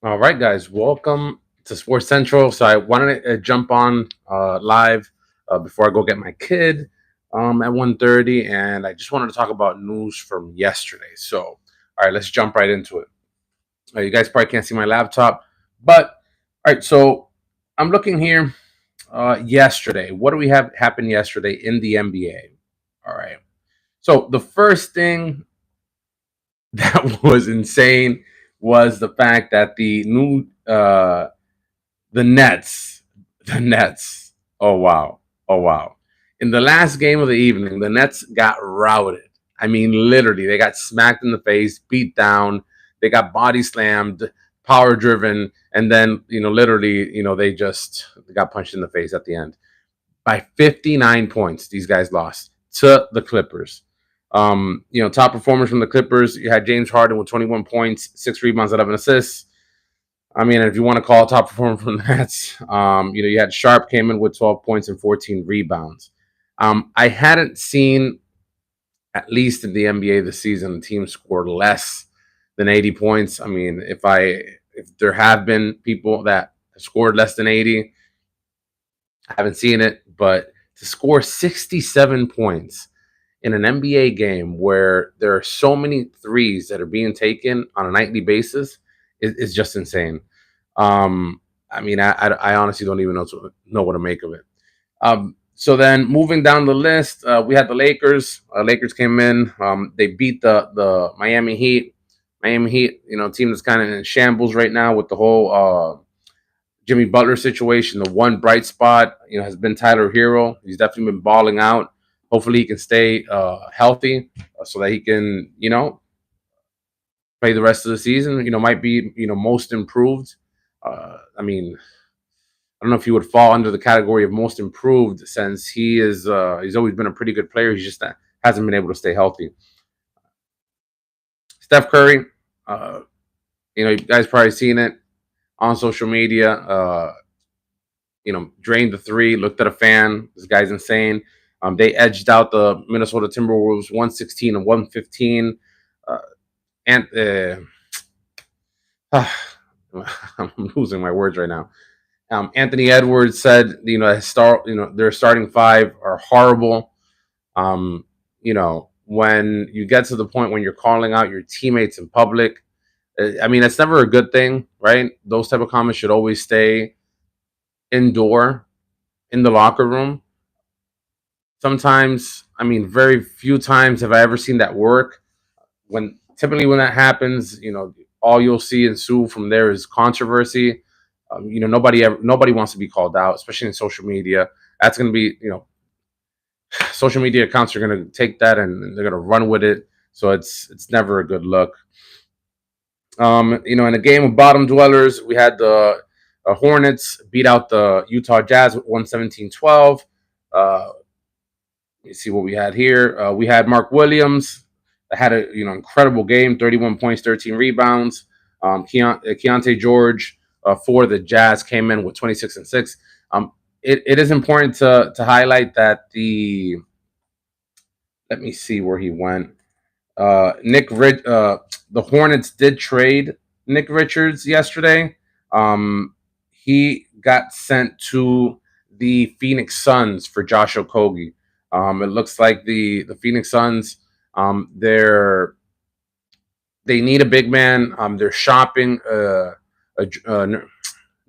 All right, guys, welcome to Sports Central. So I wanted to jump on live before I go get my kid at 1:30, and I just wanted to talk about news from yesterday. So, all right, let's jump right into it. You guys probably can't see my laptop, but all right. So I'm looking here. Yesterday, what do we have happen yesterday in the NBA? All right. So the first thing that was insane was the fact that the Nets, the Nets. Oh wow, oh wow! In the last game of the evening, the Nets got routed. I mean, literally, they got smacked in the face, beat down. They got body slammed, power driven, and then literally, they got punched in the face at the end by 59 points. These guys lost to the Clippers. Top performers from the Clippers, you had James Harden with 21 points, 6 rebounds, 11 assists. I mean, if you want to call a top performer from the Nets, you had Sharp came in with 12 points and 14 rebounds. I hadn't seen, at least in the NBA this season, a team scored less than 80 points. I mean, if there have been people that scored less than 80, I haven't seen it, but to score 67 points in an NBA game where there are so many threes that are being taken on a nightly basis is just insane. I mean, I honestly don't even know what to make of it. So then moving down the list, we had the Lakers. Lakers came in. They beat the Miami Heat. Miami Heat, team that's kind of in shambles right now with the whole Jimmy Butler situation. The one bright spot, has been Tyler Hero. He's definitely been balling out. Hopefully, he can stay healthy so that he can, play the rest of the season. Might be, most improved. I mean, I don't know if he would fall under the category of most improved since he's always been a pretty good player. He's just hasn't been able to stay healthy. Steph Curry, you guys probably seen it on social media. Drained the three, looked at a fan. This guy's insane. They edged out the Minnesota Timberwolves 116 and 115. And I'm losing my words right now. Anthony Edwards said, their starting five are horrible. When you get to the point when you're calling out your teammates in public, I mean, that's never a good thing, right? Those type of comments should always stay indoor in the locker room. Sometimes, I mean, very few times have I ever seen that work. Typically when that happens, all you'll see ensue from there is controversy. Nobody wants to be called out, especially in social media. That's going to be, social media accounts are going to take that and they're going to run with it. So it's never a good look. In a game of bottom dwellers, we had the Hornets beat out the Utah Jazz with 117-12. Let me see what we had here. We had Mark Williams that had a incredible game, 31 points, 13 rebounds. Keontae George for the Jazz came in with 26 and 6. It is important to highlight that let me see where he went. The Hornets did trade Nick Richards yesterday. He got sent to the Phoenix Suns for Josh Okogie. It looks like the Phoenix Suns, they need a big man. They're shopping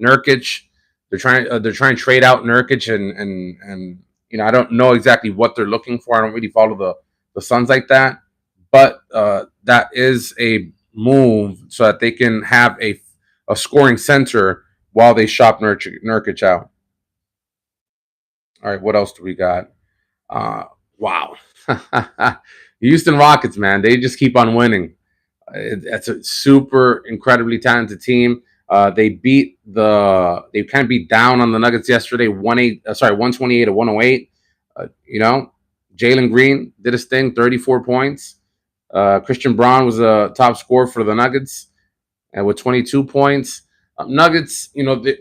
Nurkic. They're trying to trade out Nurkic and I don't know exactly what they're looking for. I don't really follow the Suns like that, but that is a move so that they can have a scoring center while they shop Nurkic out. All right, what else do we got? Wow. Houston Rockets, man, they just keep on winning. That's a super incredibly talented team. They kind of beat down on the Nuggets yesterday, 128 to 108. Jalen Green did his thing, 34 points. Christian Braun was a top scorer for the Nuggets with 22 points. Nuggets,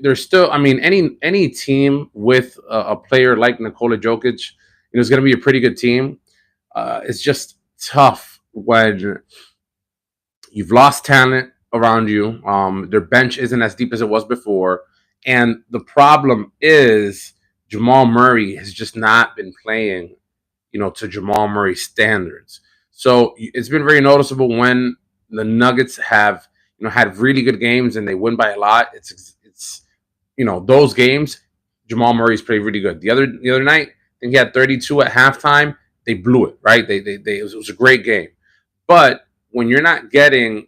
they're still. I mean, any team with a player like Nikola Jokic, is going to be a pretty good team. It's just tough when you've lost talent around you. Their bench isn't as deep as it was before, and the problem is Jamal Murray has just not been playing, to Jamal Murray standards. So it's been very noticeable when the Nuggets have, had really good games and they win by a lot. It's those games, Jamal Murray's played really good. The other night, I think he had 32 at halftime. They blew it, right? It was a great game. But when you're not getting,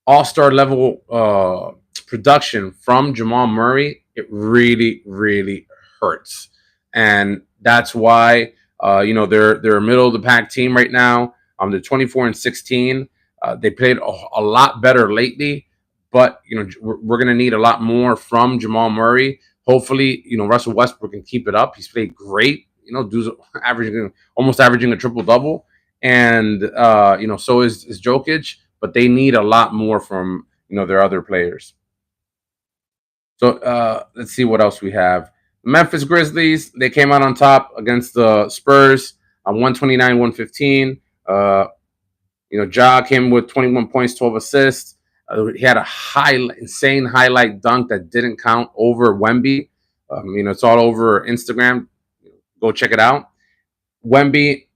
all-star level production from Jamal Murray, it really, really hurts, and that's why they're a middle of the pack team right now. They're 24-16. They played a lot better lately, but we're going to need a lot more from Jamal Murray. Hopefully, Russell Westbrook can keep it up. He's played great. Dude's almost averaging a triple double, and so is Jokic, but they need a lot more from their other players. So let's see what else we have. The Memphis Grizzlies, they came out on top against the Spurs on 129-115. Ja came with 21 points, 12 assists. He had a insane highlight dunk that didn't count over Wemby. It's all over Instagram. Go check it out. Wemby,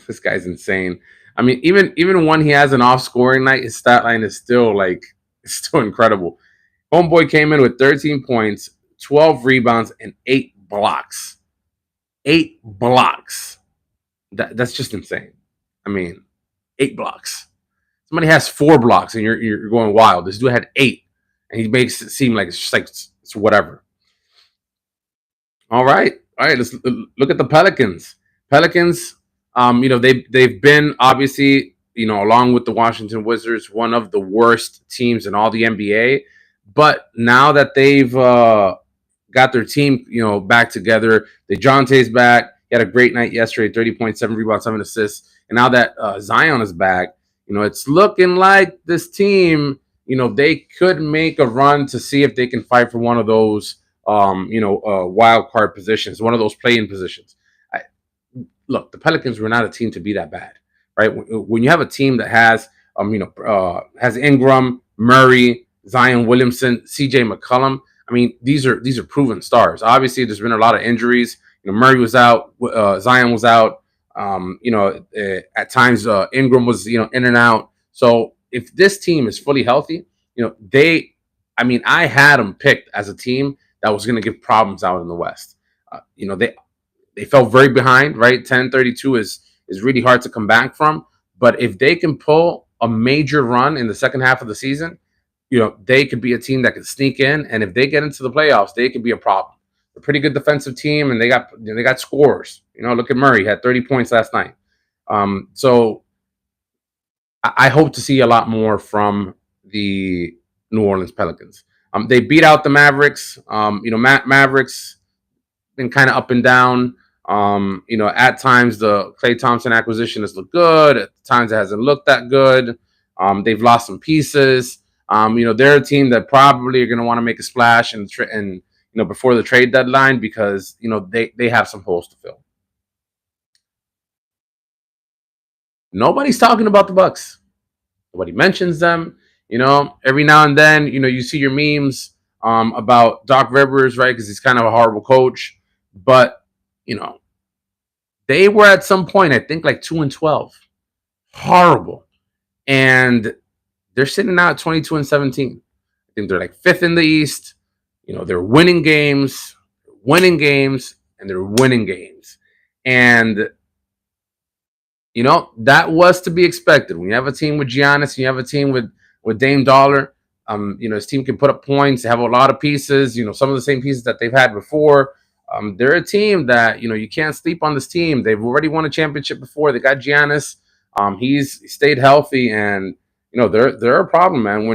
this guy's insane. I mean, even when he has an off scoring night, his stat line is still incredible. Homeboy came in with 13 points, 12 rebounds, and 8 blocks. 8 blocks. That's just insane. I mean, 8 blocks. Somebody has 4 blocks and you're going wild. This dude had 8, and he makes it seem like it's just like it's whatever. All right. Let's look at the Pelicans. Pelicans, they've been obviously, along with the Washington Wizards, one of the worst teams in all the NBA. But now that they've got their team, back together, DeJounte's back. He had a great night yesterday, 30.7 rebounds, 7 assists. And now that Zion is back, it's looking like this team, they could make a run to see if they can fight for one of those, wild card positions, one of those play-in positions. Look, the Pelicans were not a team to be that bad, right? When you have a team that has, has Ingram, Murray, Zion Williamson, CJ McCollum. I mean, these are proven stars. Obviously, there's been a lot of injuries. Murray was out, Zion was out. At times Ingram was in and out. So if this team is fully healthy, I had them picked as a team that was going to give problems out in the West. They fell very behind, right? 10-32 is really hard to come back from. But if they can pull a major run in the second half of the season, they could be a team that could sneak in, and if they get into the playoffs, they could be a problem. They're a pretty good defensive team, and they got scorers. Look at Murray, he had 30 points last night. So I hope to see a lot more from the New Orleans Pelicans. They beat out the Mavericks. Mavericks been kind of up and down. At times the Klay Thompson acquisition has looked good. At times it hasn't looked that good. They've lost some pieces. They're a team that probably are going to want to make a splash and before the trade deadline because they have some holes to fill. Nobody's talking about the Bucks. Nobody mentions them. Every now and then, you see your memes about Doc Rivers, right? Because he's kind of a horrible coach. But they were at some point, I think, like 2-12, horrible, and they're sitting now at 22-17. I think they're like 5th in the East. They're winning games, and they're winning games. And that was to be expected. When you have a team with Giannis, and you have a team with Dame Dollar, his team can put up points. They have a lot of pieces. Some of the same pieces that they've had before. They're a team that you can't sleep on this team. They've already won a championship before. They got Giannis. He's stayed healthy, and they're a problem, man.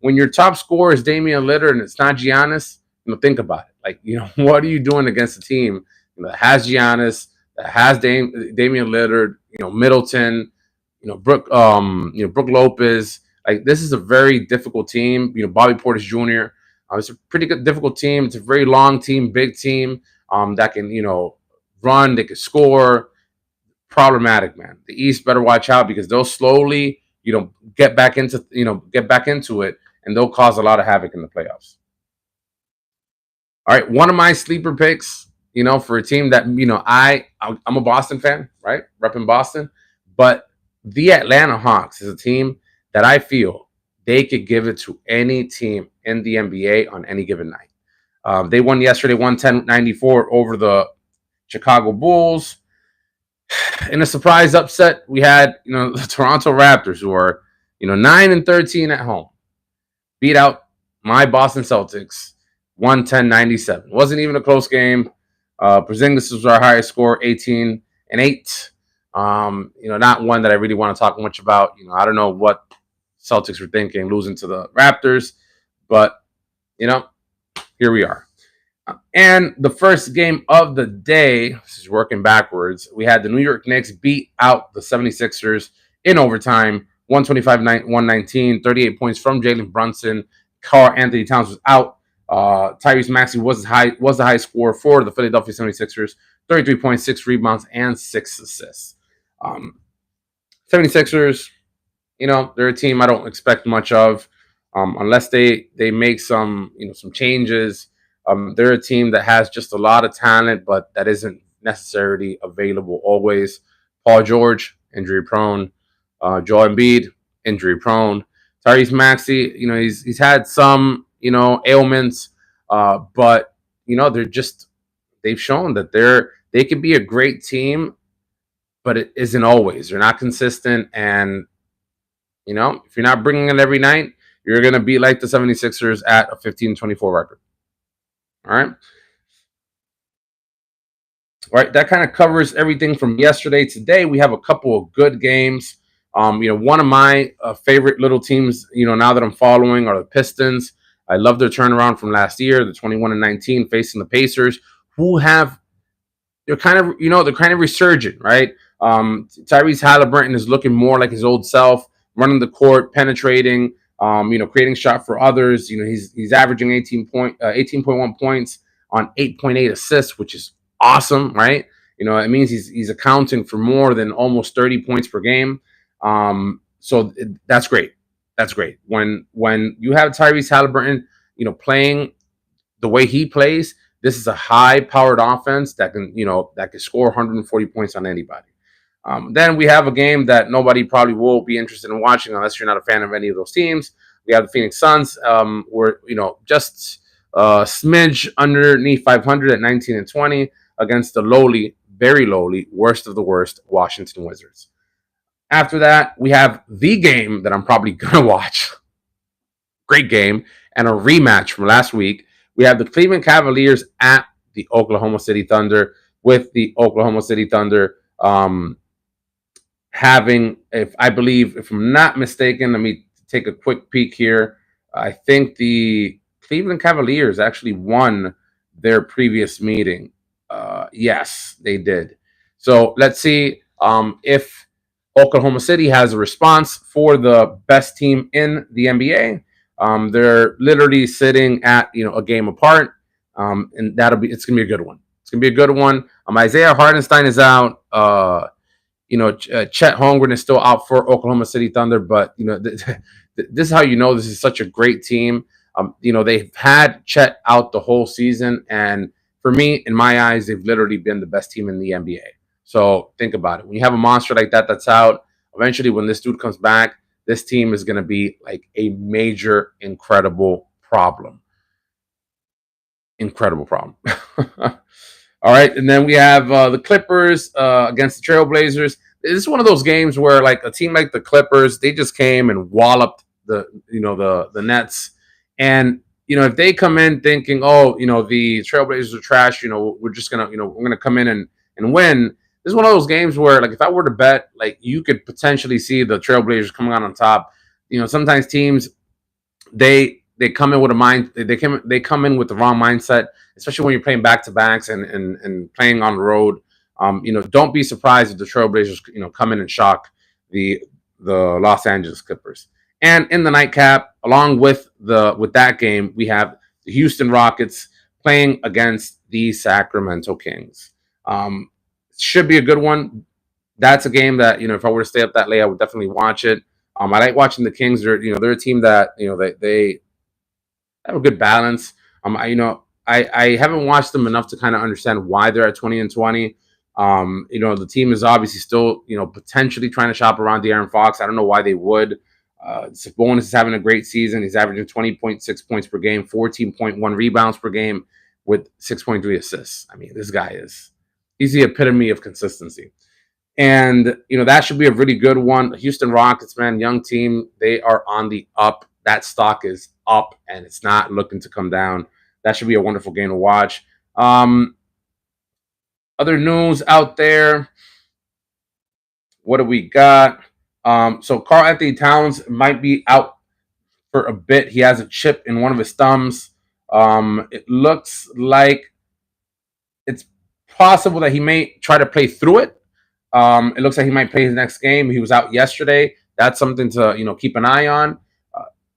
When your top scorer is Damian Lillard and it's not Giannis, think about it. Like, what are you doing against a team that has Giannis, that has Damian Lillard, Middleton, Brook Lopez. Like, this is a very difficult team. Bobby Portis Jr. It's a pretty good, difficult team. It's a very long team, big team that can, run. They can score. Problematic, man. The East better watch out because they'll slowly get back into it, and they'll cause a lot of havoc in the playoffs. All right, one of my sleeper picks, for a team that I'm a Boston fan, right? Repping Boston, but the Atlanta Hawks is a team that I feel they could give it to any team in the NBA on any given night. They won yesterday, 110-94 over the Chicago Bulls. In a surprise upset, we had the Toronto Raptors, who are 9-13 at home, beat out my Boston Celtics 110-97. Wasn't even a close game. Porzingis was our highest score, 18-8. Not one that I really want to talk much about. I don't know what Celtics were thinking losing to the Raptors, but here we are. And the first game of the day, this is working backwards, we had the New York Knicks beat out the 76ers in overtime, 125-119, 38 points from Jalen Brunson. Karl-Anthony Towns was out. Tyrese Maxey was the high scorer for the Philadelphia 76ers, 33 points, 6 rebounds, and 6 assists. 76ers, they're a team I don't expect much of, unless they make some changes. They're a team that has just a lot of talent, but that isn't necessarily available always. Paul George, injury prone. Joel Embiid, injury prone. Tyrese Maxey, he's had some ailments, but they've shown that they could be a great team, but it isn't always. They're not consistent, and if you're not bringing it every night, you're going to be like the 76ers at a 15-24 record. All right. All right. That kind of covers everything from yesterday. Today, we have a couple of good games. One of my favorite little teams, now that I'm following, are the Pistons. I love their turnaround from last year, the 21-19 facing the Pacers, who they're kind of resurgent, right? Tyrese Halliburton is looking more like his old self, running the court, penetrating, creating shot for others. He's averaging 18.1 points on 8.8 assists, which is awesome, right? It means he's accounting for more than almost 30 points per game. So that's great. That's great. When you have Tyrese Halliburton, playing the way he plays, this is a high-powered offense that can score 140 points on anybody. Then we have a game that nobody probably will be interested in watching unless you're not a fan of any of those teams. We have the Phoenix Suns. We're just a smidge underneath 500 at 19-20 against the lowly, very lowly, worst of the worst Washington Wizards. After that, we have the game that I'm probably gonna watch. Great game and a rematch from last week. We have the Cleveland Cavaliers at the Oklahoma City Thunder, with the Oklahoma City Thunder having, if I'm not mistaken, let me take a quick peek here. I think the Cleveland Cavaliers actually won their previous meeting. Yes, they did. So let's see if Oklahoma City has a response for the best team in the NBA. They're literally sitting at a game apart, and it's gonna be a good one. It's gonna be a good one. Isaiah Hartenstein is out. Chet Holmgren is still out for Oklahoma City Thunder, but this is how this is such a great team. They've had Chet out the whole season, and for me, in my eyes, they've literally been the best team in the NBA. So think about it. When you have a monster like that that's out, eventually when this dude comes back, this team is going to be like a major, incredible problem. Incredible problem. All right, and then we have the Clippers against the Trailblazers. This is one of those games where, like, a team like the Clippers, they just came and walloped the Nets. And if they come in thinking, the Trailblazers are trash, we're just gonna we're gonna come in and win. This is one of those games where, like, if I were to bet, like, you could potentially see the Trailblazers coming out on top. Sometimes teams they come in with a mind. They come in with the wrong mindset, especially when you're playing back to backs and playing on the road. Don't be surprised if the Trailblazers come in and shock the Los Angeles Clippers. And in the nightcap, along with that game, we have the Houston Rockets playing against the Sacramento Kings. Should be a good one. That's a game that if I were to stay up that late, I would definitely watch it. I like watching the Kings. They're a team that they have a good balance. I haven't watched them enough to kind of understand why they're at 20-20. The team is obviously still potentially trying to shop around De'Aaron Fox. I don't know why they would. Sabonis is having a great season. He's averaging 20.6 points per game, 14.1 rebounds per game, with 6.3 assists. I mean, this guy he's the epitome of consistency. And that should be a really good one. Houston Rockets, man, young team. They are on the up. That stock is up, and it's not looking to come down. That should be a wonderful game to watch. Other news out there. What do we got? So Karl-Anthony Towns might be out for a bit. He has a chip in one of his thumbs. It looks like it's possible that he may try to play through it. It looks like he might play his next game. He was out yesterday. That's something to keep an eye on.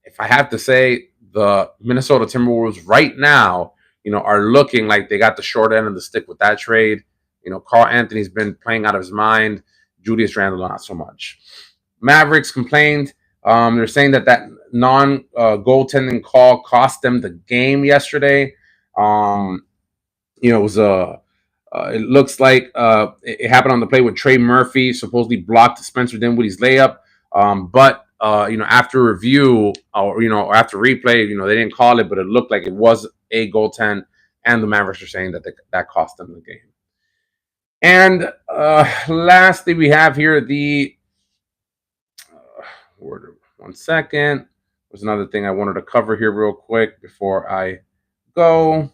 If I have to say, the Minnesota Timberwolves right now, are looking like they got the short end of the stick with that trade. Karl-Anthony's been playing out of his mind. Julius Randle not so much. Mavericks complained. They're saying that non-goaltending call cost them the game yesterday. It was it looks like it happened on the play with Trey Murphy, supposedly blocked Spencer Dinwiddie's layup. But after review or after replay, they didn't call it, but it looked like it was a goaltend, and the Mavericks are saying that cost them the game. And lastly, we have here the one second. There's another thing I wanted to cover here real quick before I go.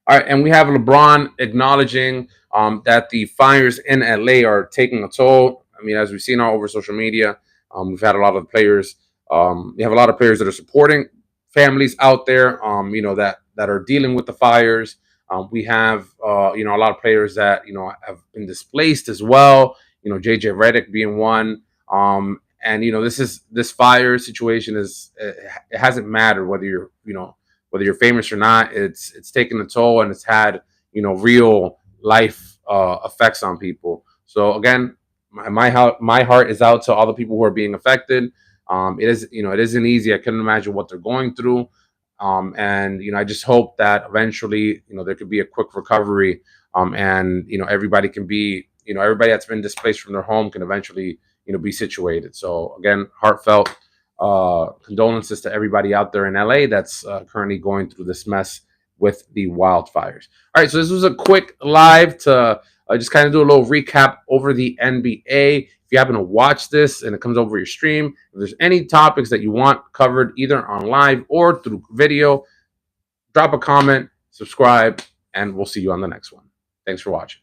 All right, and we have LeBron acknowledging that the fires in LA are taking a toll. I mean, as we've seen all over social media, we've had a lot of players. We have a lot of players that are supporting families out there, that are dealing with the fires. We have, a lot of players that have been displaced as well. JJ Redick being one. And this fire situation it hasn't mattered whether you're famous or not. It's taken a toll, and it's had real life effects on people. So again, my heart is out to all the people who are being affected. It isn't easy. I couldn't imagine what they're going through. And I just hope that eventually there could be a quick recovery. And everybody can be everybody that's been displaced from their home can eventually be situated. So again, heartfelt condolences to everybody out there in LA that's currently going through this mess with the wildfires. All right, so this was a quick live to just kind of do a little recap over the NBA. If you happen to watch this and it comes over your stream, if there's any topics that you want covered either on live or through video, drop a comment, subscribe, and we'll see you on the next one. Thanks for watching.